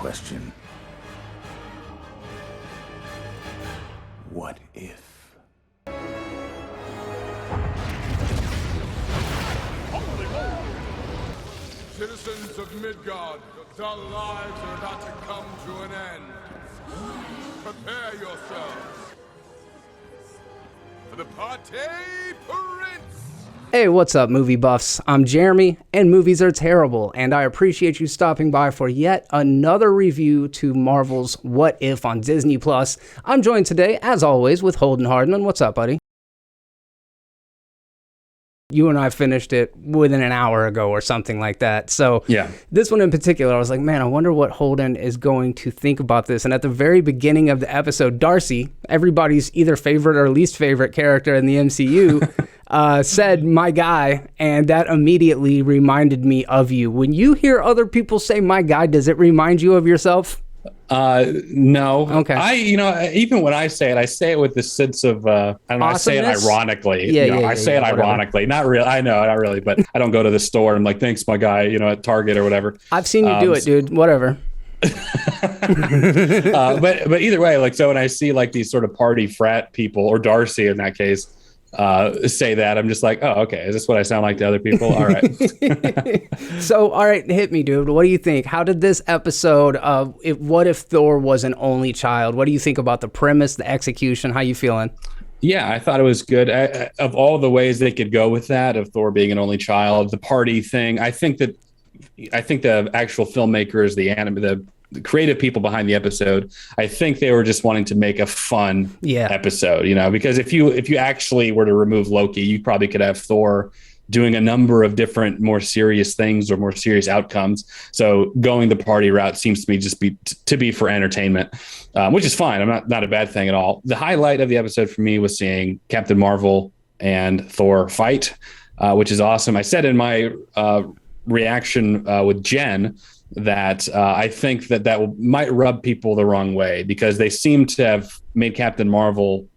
question. What if? Citizens of Midgard, the lives are about to come to an end. Prepare yourselves for the Party Prince! Hey, what's up, movie buffs? I'm Jeremy, and movies are terrible, and I appreciate you stopping by for yet another review to Marvel's What If on Disney+. I'm joined today, as always, with Holden Hardeman. What's up, buddy? You and I finished it within an hour ago or something like that. So yeah, this one in particular, I was like, man, I wonder what Holden is going to think about this. And at the very beginning of the episode, Darcy, everybody's either favorite or least favorite character in the MCU, said, my guy, and that immediately reminded me of you. When you hear other people say, my guy, does it remind you of yourself? No. Okay. Even when I say it with this sense of, I say it ironically. I say it ironically. Not really. I know, not really, but I don't go to the store and I'm like, thanks, my guy, at Target or whatever. I've seen you do it, dude. Whatever. But either way, like, so when I see like these sort of party frat people, or Darcy in that case, say that, I'm just like, oh, okay, is this what I sound like to other people? All right. So, all right, hit me, dude. What do you think? How did this episode of What If Thor Was an Only Child? What do you think about the premise, the execution? How you feeling? Yeah, I thought it was good. Of all the ways they could go with that, of Thor being an only child, the party thing, I think the actual filmmakers, the creative people behind the episode, I think they were just wanting to make a fun episode, because if you actually were to remove Loki, you probably could have Thor doing a number of different more serious things or more serious outcomes. So going the party route seems to me just to be for entertainment, which is fine. I'm not a bad thing at all. The highlight of the episode for me was seeing Captain Marvel and Thor fight, which is awesome. I said in my reaction with Jen that I think that might rub people the wrong way, because they seem to have made Captain Marvel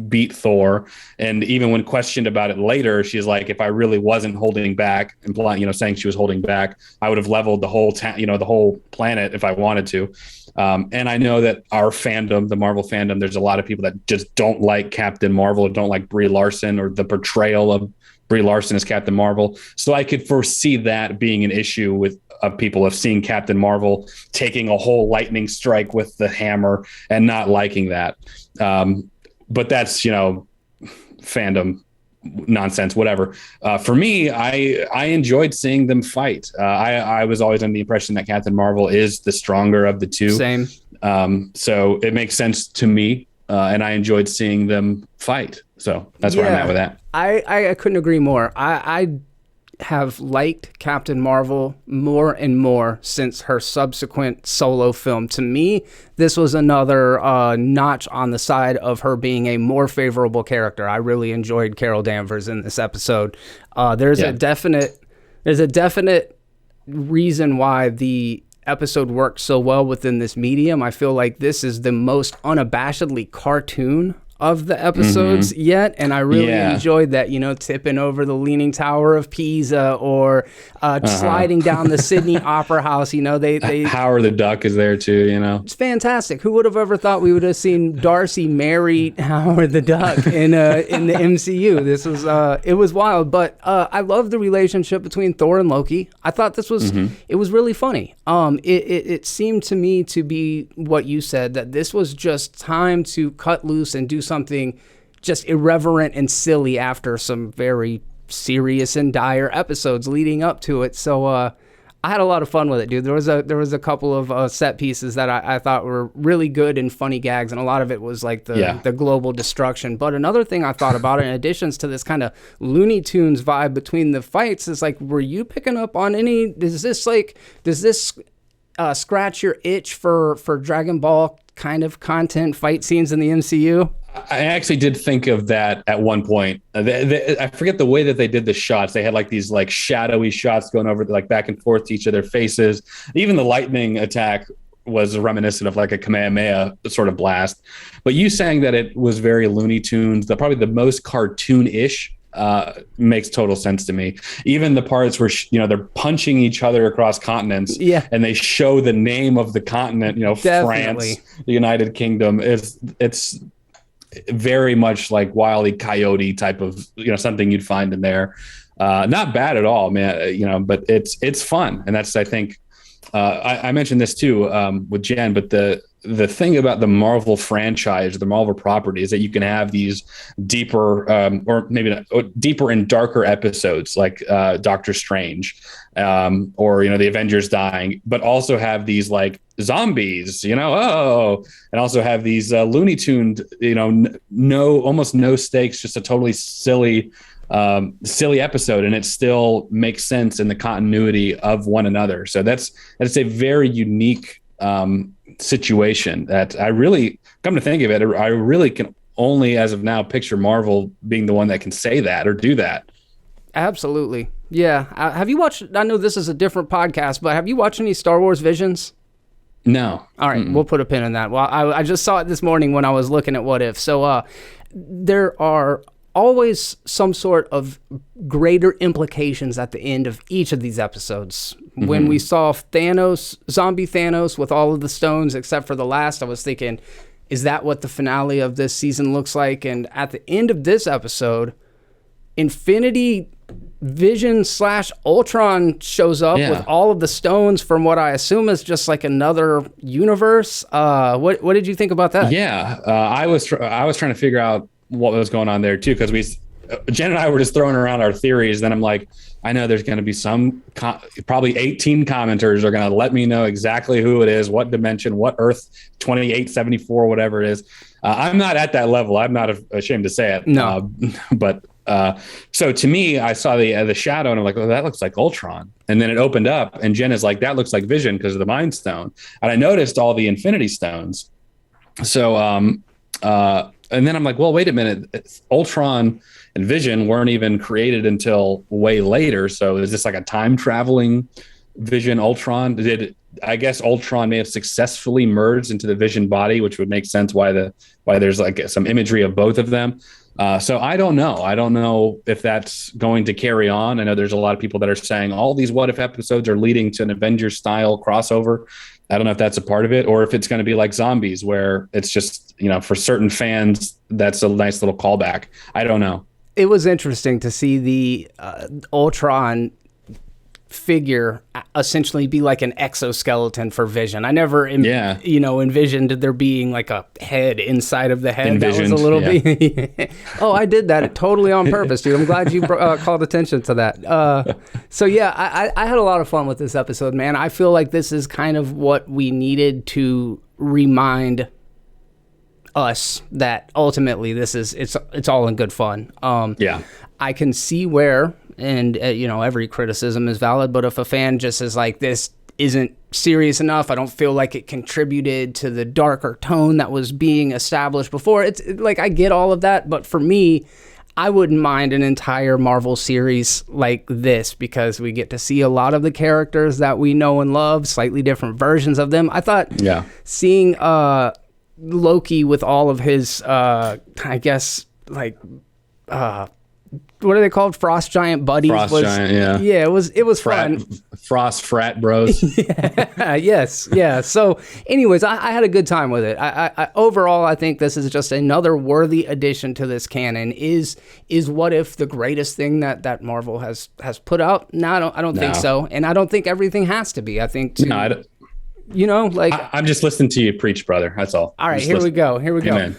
beat Thor, and even when questioned about it later, she's like, if I really wasn't holding back, implying, saying she was holding back, I would have leveled the whole the whole planet if I wanted to. And I know that our fandom, the Marvel fandom, there's a lot of people that just don't like Captain Marvel or don't like Brie Larson or the portrayal of Brie Larson as Captain Marvel. So I could foresee that being an issue of people of seeing Captain Marvel taking a whole lightning strike with the hammer and not liking that. But that's, fandom nonsense, whatever. For me, I enjoyed seeing them fight. I was always under the impression that Captain Marvel is the stronger of the two. Same. So it makes sense to me. And I enjoyed seeing them fight. So that's where I'm at with that. I couldn't agree more. I have liked Captain Marvel more and more since her subsequent solo film. To me, this was another notch on the side of her being a more favorable character. I really enjoyed Carol Danvers in this episode. There's a definite reason why the episode worked so well within this medium. I feel like this is the most unabashedly cartoon of the episodes yet, and I really enjoyed that, tipping over the Leaning Tower of Pisa or sliding down the Sydney Opera House. They Howard the Duck is there too. It's fantastic. Who would have ever thought we would have seen Darcy marry Howard the Duck in the MCU? This was it was wild, but I love the relationship between Thor and Loki. I thought this was it was really funny. It seemed to me to be what you said, that this was just time to cut loose and do something just irreverent and silly after some very serious and dire episodes leading up to it. So I had a lot of fun with it, dude. There was a couple of set pieces that I thought were really good and funny gags, and a lot of it was like the global destruction. But another thing I thought about, in addition to this kind of Looney Tunes vibe between the fights, is like, were you picking up on any? Does this scratch your itch for Dragon Ball kind of content, fight scenes in the MCU? I actually did think of that at one point. I forget the way that they did the shots. They had like these like shadowy shots going over like back and forth to each of their faces. Even the lightning attack was reminiscent of like a Kamehameha sort of blast. But you saying that it was very Looney Tunes, probably the most cartoon-ish makes total sense to me. Even the parts where they're punching each other across continents, and they show the name of the continent, Definitely. France, the United Kingdom. It's very much like Wile E. Coyote type of something you'd find in there. Not bad at all, man. But it's fun, and that's, I think, I mentioned this too with Jen, but the thing about the Marvel franchise, the Marvel property, is that you can have these deeper, or maybe not, deeper and darker episodes like Doctor Strange, or the Avengers dying, but also have these like zombies, and also have these Looney Tuned, almost no stakes, just a totally silly episode, and it still makes sense in the continuity of one another. So that's a very unique situation that I really, come to think of it, I really can only, as of now, picture Marvel being the one that can say that or do that. Absolutely. Yeah. Have you watched, I know this is a different podcast, but have you watched any Star Wars Visions? No. All right. We'll put a pin in that. Well, I just saw it this morning when I was looking at What If. So there are always some sort of greater implications at the end of each of these episodes. Mm-hmm. When we saw zombie Thanos with all of the stones except for the last, I was thinking, is that what the finale of this season looks like? And at the end of this episode, Infinity Vision / Ultron shows up with all of the stones from what I assume is just like another universe. What did you think about that? Yeah, I was trying to figure out what was going on there too, because Jen and I were just throwing around our theories. Then I'm like, I know there's going to be probably 18 commenters are going to let me know exactly who it is, what dimension, what Earth 2874, whatever it is. I'm not at that level. I'm not ashamed to say it. No, but so to me, I saw the shadow, and I'm like, oh, that looks like Ultron. And then it opened up, and Jen is like, that looks like Vision because of the Mind Stone. And I noticed all the Infinity Stones. So and then I'm like, well, wait a minute. Ultron and Vision weren't even created until way later. So is this like a time traveling Vision Ultron? I guess Ultron may have successfully merged into the Vision body, which would make sense why there's like some imagery of both of them. So I don't know. I don't know if that's going to carry on. I know there's a lot of people that are saying all these What If episodes are leading to an Avengers style crossover. I don't know if that's a part of it, or if it's going to be like Zombies, where it's just, for certain fans, that's a nice little callback. I don't know. It was interesting to see the Ultron figure essentially be like an exoskeleton for Vision. I never envisioned there being like a head inside of the head. Envisioned, that was a little bit oh, I did that totally on purpose, dude. I'm glad you called attention to that. So yeah, I had a lot of fun with this episode, man. I feel like this is kind of what we needed to remind us that ultimately it's all in good fun. I can see where, and every criticism is valid, but if a fan just is like, this isn't serious enough, I don't feel like it contributed to the darker tone that was being established before, it's like, I get all of that, but for me, I wouldn't mind an entire Marvel series like this, because we get to see a lot of the characters that we know and love, slightly different versions of them. I thought seeing Loki with all of his I guess like what are they called? Frost giant buddies. Giant, it was fun. Frost frat bros. Yeah. So anyways, I had a good time with it. I overall, I think this is just another worthy addition to this canon. Is What If the greatest thing that Marvel has put out? No, I don't think so. And I don't think everything has to be. I think I'm just listening to you preach, brother. That's all. All right, here we go. Amen.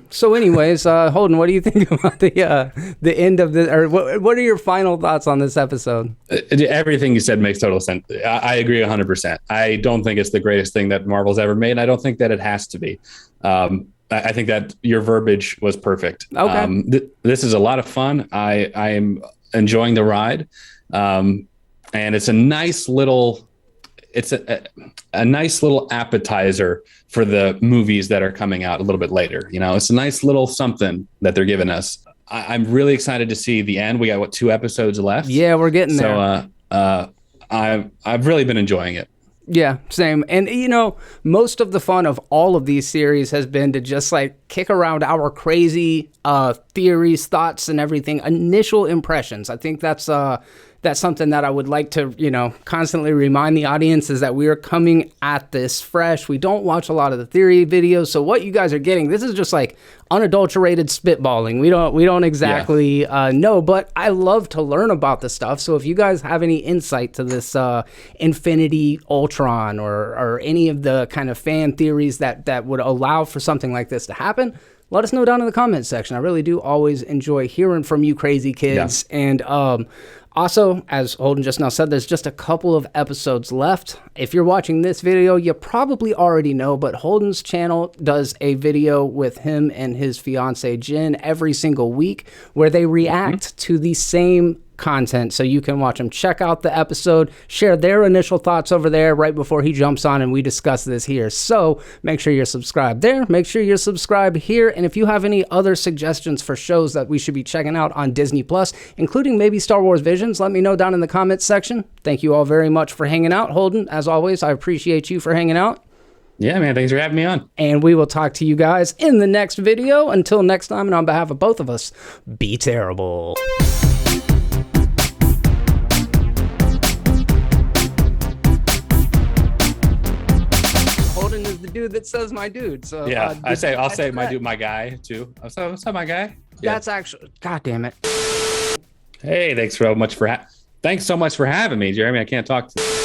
So anyways, Holden, what do you think about the end of the, or what are your final thoughts on this episode? Everything you said makes total sense. I agree 100%. I don't think it's the greatest thing that Marvel's ever made. I don't think that it has to be. I think that your verbiage was perfect. Okay. This is a lot of fun. I am enjoying the ride. And it's a nice little... It's a nice little appetizer for the movies that are coming out a little bit later. It's a nice little something that they're giving us. I'm really excited to see the end. We got 2 episodes left. Yeah, we're getting there. So I've really been enjoying it. Yeah, same. And most of the fun of all of these series has been to just like kick around our crazy theories, thoughts, and everything. Initial impressions. I think that's something that I would like to, constantly remind the audience is that we are coming at this fresh. We don't watch a lot of the theory videos, so what you guys are getting, this is just like unadulterated spitballing. We don't exactly know, but I love to learn about the stuff. So if you guys have any insight to this Infinity Ultron or any of the kind of fan theories that would allow for something like this to happen, let us know down in the comments section. I really do always enjoy hearing from you crazy kids. Yeah. And also, as Holden just now said, there's just a couple of episodes left. If you're watching this video, you probably already know, but Holden's channel does a video with him and his fiance Jen every single week where they react to the same content, so you can watch them. Check out the episode, share their initial thoughts over there right before he jumps on and we discuss this here. So make sure you're subscribed there, make sure you're subscribed here, and if you have any other suggestions for shows that we should be checking out on Disney Plus, including maybe Star Wars Visions, let me know down in the comments section. Thank you all very much for hanging out. Holden, as always, I appreciate you for hanging out. Yeah, man, thanks for having me on. And we will talk to you guys in the next video. Until next time, and on behalf of both of us, be terrible. Dude that says my dude. So yeah, I'll say my dude, my guy too. What's up, my guy? Yeah. That's actually, god damn it. Hey, thanks so much for having me, Jeremy. I can't talk to